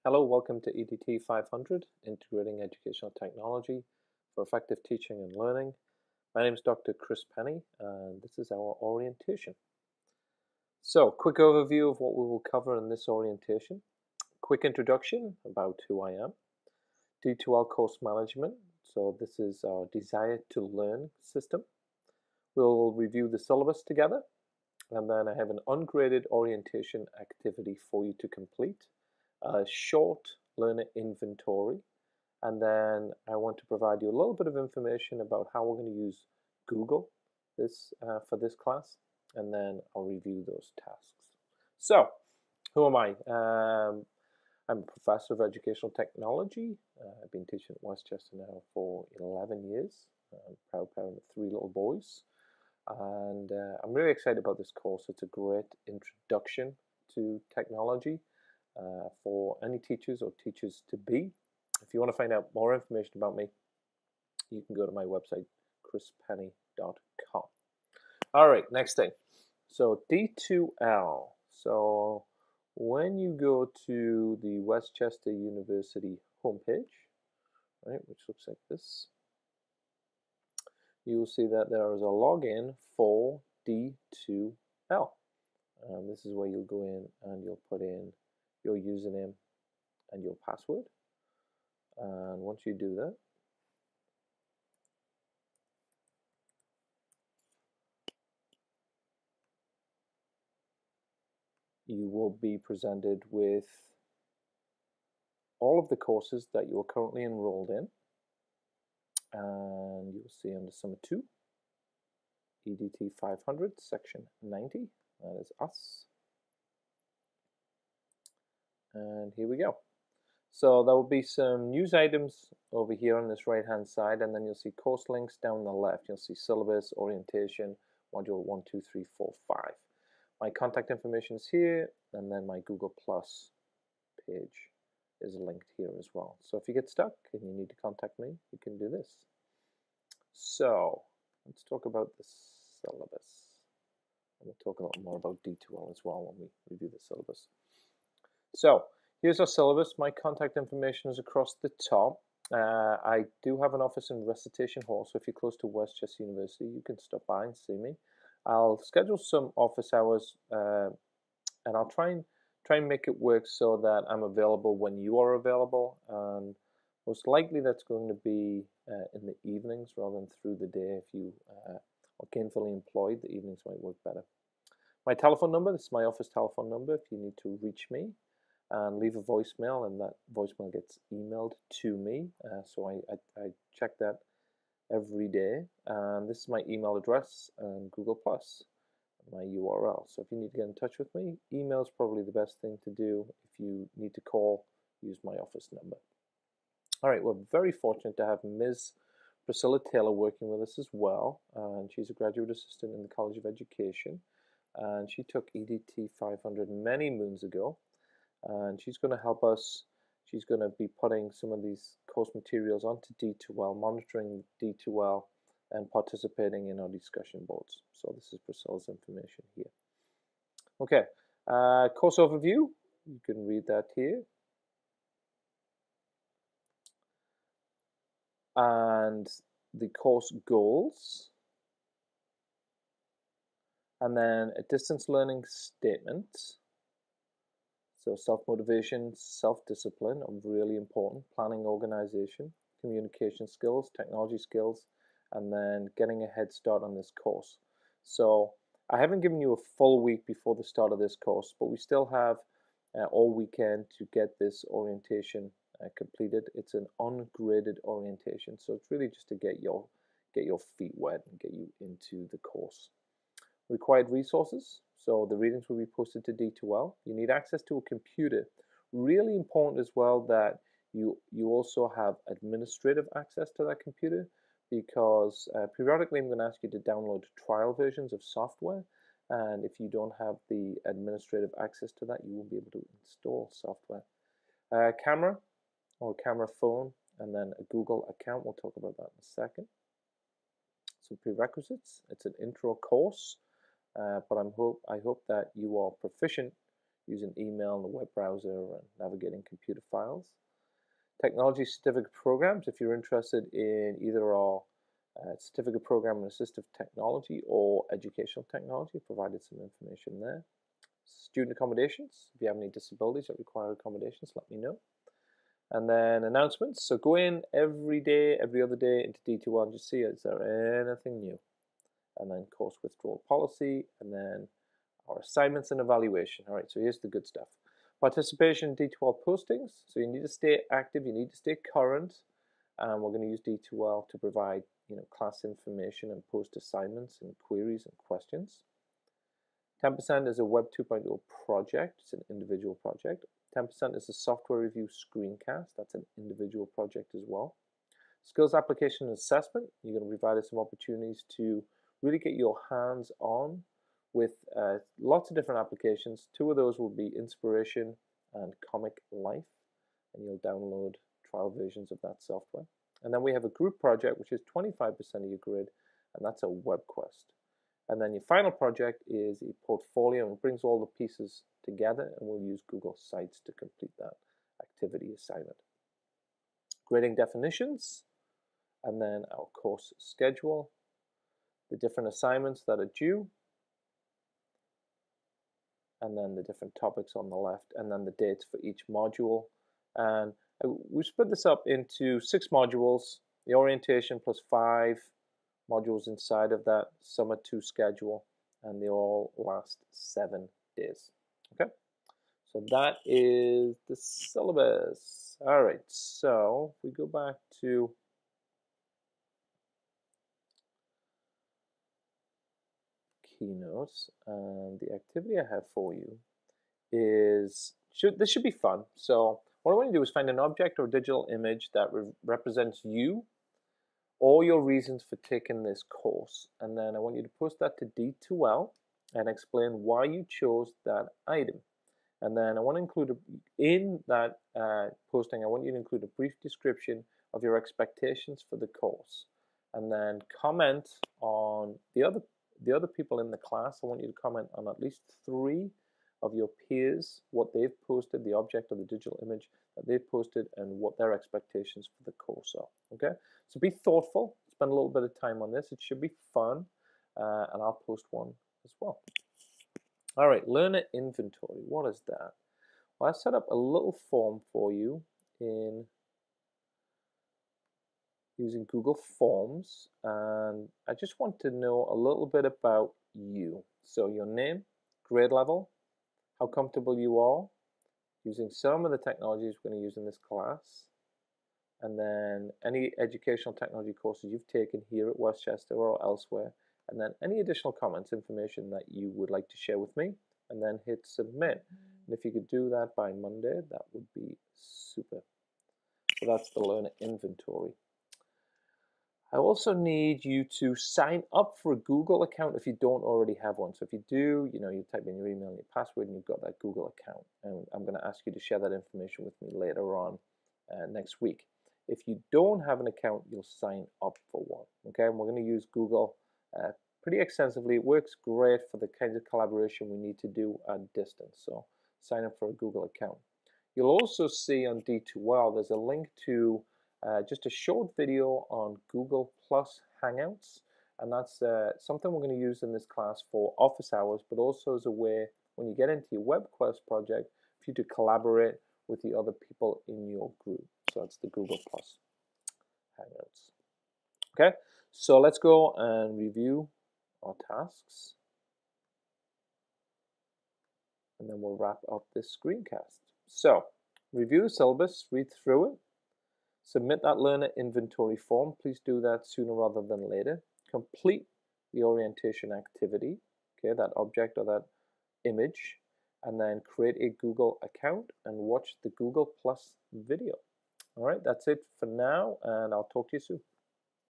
Hello, welcome to EDT500, Integrating Educational Technology for Effective Teaching and Learning. My name is Dr. Chris Penny, and this is our orientation. So, quick overview of what we will cover in this orientation. Quick introduction about who I am. D2L course management. So this is our Desire to Learn system. We'll review the syllabus together, and then I have an ungraded orientation activity for you to complete. A short learner inventory, and then I want to provide you a little bit of information about how we're going to use Google for this class, and then I'll review those tasks. So, who am I? I'm a professor of educational technology. I've been teaching at Westchester now for 11 years. I'm a proud parent of 3 little boys, and I'm really excited about this course. It's a great introduction to technology. For any teachers or teachers-to-be. If you want to find out more information about me, you can go to my website, chrispenny.com. All right, next thing. So D2L. So when you go to the Westchester University homepage, right, which looks like this, you will see that there is a login for D2L. This is where you'll go in and you'll put in your username and your password, and once you do that, you will be presented with all of the courses that you are currently enrolled in, and you'll see under Summer 2, EDT500, Section 90, that is us. And here we go. So there will be some news items over here on this right hand side, and then you'll see course links down the left. You'll see syllabus, orientation, module 1, 2, 3, 4, 5. My contact information is here, and then my Google Plus page is linked here as well. So if you get stuck and you need to contact me, you can do this. So let's talk about the syllabus. And we'll talk a little more about D2L as well when we review the syllabus. So here's our syllabus. My contact information is across the top. I do have an office in Recitation Hall, so if you're close to Westchester University, you can stop by and see me. I'll schedule some office hours, and I'll try and make it work so that I'm available when you are available. And most likely that's going to be in the evenings rather than through the day. If you are gainfully employed, the evenings might work better. My telephone number, this is my office telephone number if you need to reach me. And leave a voicemail, and that voicemail gets emailed to me. So I check that every day. And this is my email address and Google Plus, my URL. So if you need to get in touch with me, email is probably the best thing to do. If you need to call, use my office number. All right, we're very fortunate to have Ms. Priscilla Taylor working with us as well. And she's a graduate assistant in the College of Education. And she took EDT 500 many moons ago. And she's going to help us. She's going to be putting some of these course materials onto D2L, monitoring D2L, and participating in our discussion boards. So this is Priscilla's information here. Okay, course overview. You can read that here. And the course goals. And then a distance learning statement. So self-motivation, self-discipline are really important. Planning, organization, communication skills, technology skills, and then getting a head start on this course. So I haven't given you a full week before the start of this course, but we still have all weekend to get this orientation completed. It's an ungraded orientation, so it's really just to get your feet wet and get you into the course. Required resources. So the readings will be posted to D2L. You need access to a computer. Really important as well that you also have administrative access to that computer, because periodically I'm going to ask you to download trial versions of software, and if you don't have the administrative access to that, you won't be able to install software. Camera or camera phone, and then a Google account. We'll talk about that in a second. Some prerequisites. It's an intro course. But I hope that you are proficient using email and the web browser and navigating computer files. Technology certificate programs, if you're interested in either our certificate program in assistive technology or educational technology, provided some information there. Student accommodations, if you have any disabilities that require accommodations, let me know. And then announcements, so go in every day, every other day into D2L and just see, is there anything new? And then course withdrawal policy, and then our assignments and evaluation. All right, so here's the good stuff. Participation in D2L postings, so you need to stay active, you need to stay current, and we're going to use D2L to provide class information and post assignments and queries and questions. 10% is a Web 2.0 project, it's an individual project. 10% is a software review screencast, that's an individual project as well. Skills application and assessment, you're going to provide us some opportunities to really get your hands on with lots of different applications. 2 of those will be Inspiration and Comic Life, and you'll download trial versions of that software. And then we have a group project, which is 25% of your grid, and that's a web quest. And then your final project is a portfolio, and it brings all the pieces together, and we'll use Google Sites to complete that activity assignment. Grading definitions, and then our course schedule, the different assignments that are due, and then the different topics on the left, and then the dates for each module. And we split this up into 6 modules, the orientation plus 5 modules inside of that summer 2 schedule, and they all last 7 days. Okay, so that is the syllabus. All right, so if we go back to keynotes, and the activity I have for you is, this should be fun. So what I want to do is find an object or digital image that represents you or your reasons for taking this course, and then I want you to post that to D2L and explain why you chose that item. And then I want to include in that posting, I want you to include a brief description of your expectations for the course, and then comment on the other people in the class. I want you to comment on at least 3 of your peers, what they've posted, the object or the digital image that they've posted, and what their expectations for the course are. Okay, so be thoughtful, spend a little bit of time on this. It should be fun, and I'll post one as well. All right, learner inventory, what is that? Well, I set up a little form for you in using Google Forms, and I just want to know a little bit about you. So your name, grade level, how comfortable you are using some of the technologies we're going to use in this class, and then any educational technology courses you've taken here at Westchester or elsewhere, and then any additional comments, information that you would like to share with me, and then hit submit. And if you could do that by Monday, that would be super. So that's the learner inventory. I also need you to sign up for a Google account if you don't already have one. So if you do, you type in your email and your password and you've got that Google account. And I'm going to ask you to share that information with me later on next week. If you don't have an account, you'll sign up for one. Okay, and we're going to use Google pretty extensively. It works great for the kinds of collaboration we need to do at distance. So sign up for a Google account. You'll also see on D2L, there's a link to just a short video on Google Plus Hangouts, and that's something we're going to use in this class for office hours, but also as a way, when you get into your WebQuest project, for you to collaborate with the other people in your group. So that's the Google Plus Hangouts. Okay, so let's go and review our tasks, and then we'll wrap up this screencast. So, review the syllabus, read through it, submit that learner inventory form. Please do that sooner rather than later. Complete the orientation activity, okay, that object or that image, and then create a Google account and watch the Google Plus video. All right, that's it for now, and I'll talk to you soon.